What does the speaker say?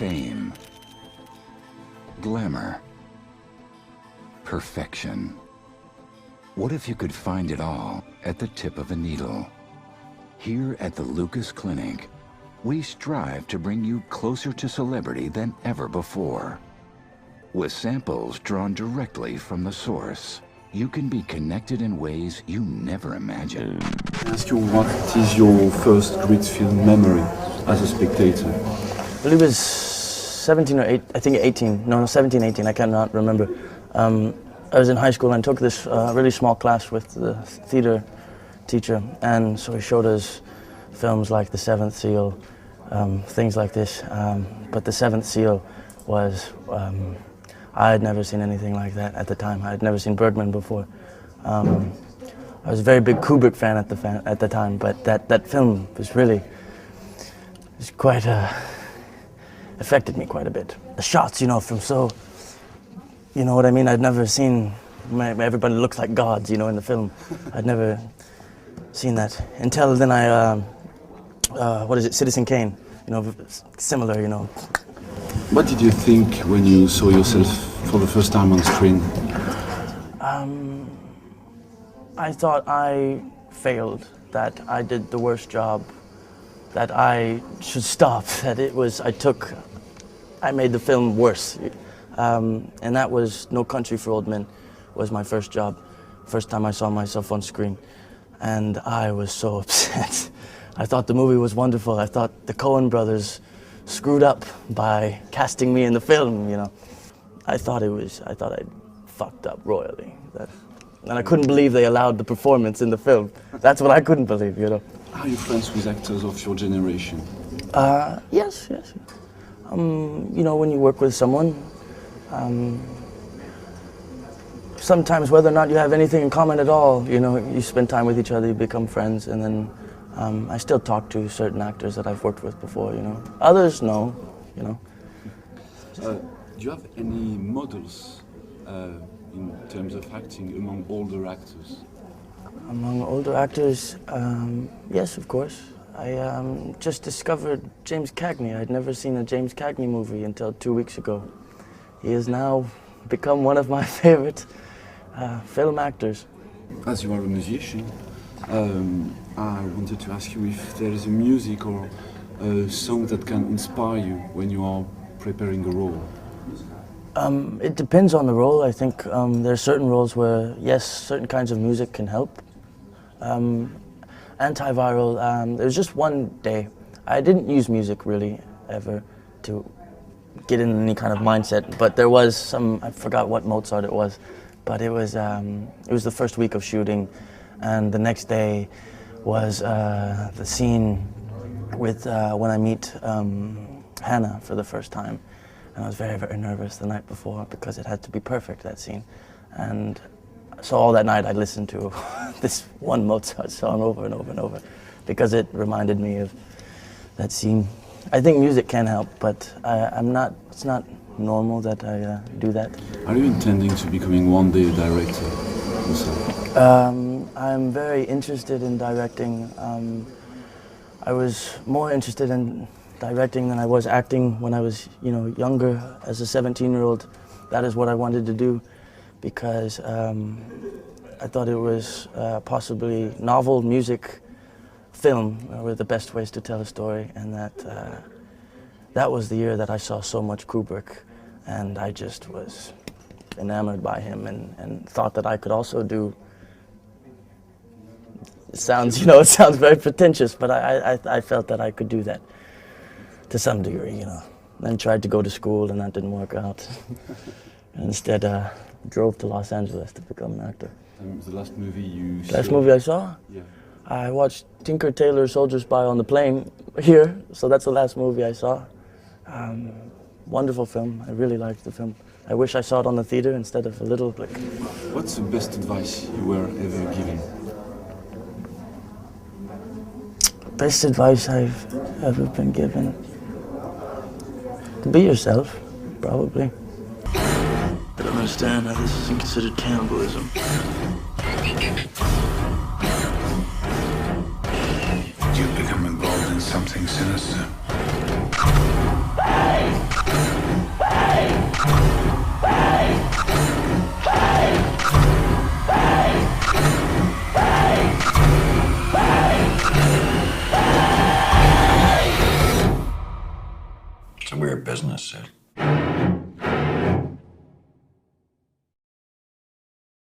Fame, glamour, perfection. What if you could find it all at the tip of a needle? Here at the Lucas Clinic, we strive to bring you closer to celebrity than ever before. With samples drawn directly from the source, you can be connected in ways you never imagined. I ask you, what is your first great film memory as a spectator? I believe it was 17 or 8, I think 18, no, 17, 18, I cannot remember. I was in high school and took this really small class with the theater teacher, and so he showed us films like The Seventh Seal, things like this, but The Seventh Seal was, I had never seen anything like that at the time. I had never seen Birdman before. I was a very big Kubrick fan at the time, but that film was really, quite, affected me quite a bit. The shots, you know, from so, you know what I mean? I'd never seen, everybody looks like gods, you know, in the film. I'd never seen that until then what is it, Citizen Kane, you know, similar, you know. What did you think when you saw yourself for the first time on screen? I thought I failed, that I did the worst job, that I should stop, that it was, I made the film worse. And that was No Country for Old Men, was my first job, first time I saw myself on screen. And I was so upset. I thought the movie was wonderful. I thought the Coen brothers screwed up by casting me in the film, you know. I thought I'd fucked up royally. And I couldn't believe they allowed the performance in the film. That's what I couldn't believe, you know. Are you friends with actors of your generation? Yes. You know, when you work with someone, sometimes whether or not you have anything in common at all, you know, you spend time with each other, you become friends, and then I still talk to certain actors that I've worked with before, you know. Others, no, you know. Do you have any models in terms of acting among older actors? Among older actors, yes, of course. I just discovered James Cagney. I'd never seen a James Cagney movie until 2 weeks ago. He has now become one of my favorite film actors. As you are a musician, I wanted to ask you if there is a music or a song that can inspire you when you are preparing a role. It depends on the role. I think there are certain roles where, yes, certain kinds of music can help. Antiviral, there was just one day. I didn't use music really ever to get in any kind of mindset, but there was some, I forgot what Mozart it was, but it was the first week of shooting, and the next day was the scene with when I meet Hannah for the first time. And I was very, very nervous the night before because it had to be perfect, that scene. And so all that night I listened to this one Mozart song over and over and over because it reminded me of that scene. I think music can help, but it's not normal that I do that. Are you intending to becoming one day a director yourself? I'm very interested in directing. I was more interested in directing than I was acting when I was, you know, younger. As a 17-year-old, that is what I wanted to do because I thought it was possibly novel, music, film were the best ways to tell a story, and that was the year that I saw so much Kubrick, and I just was enamored by him and thought that I could also do. It sounds very pretentious, but I felt that I could do that to some degree, you know. Then tried to go to school, and that didn't work out. And instead, drove to Los Angeles to become an actor. The last movie you saw? Last movie I saw? Yeah. I watched Tinker Tailor Soldier Spy on the plane here, so that's the last movie I saw. Wonderful film. I really liked the film. I wish I saw it on the theater instead of a little click. What's the best advice you were ever given? Best advice I've ever been given? To be yourself, probably. I don't understand how this isn't considered cannibalism. You've become involved in something sinister. It's a weird business.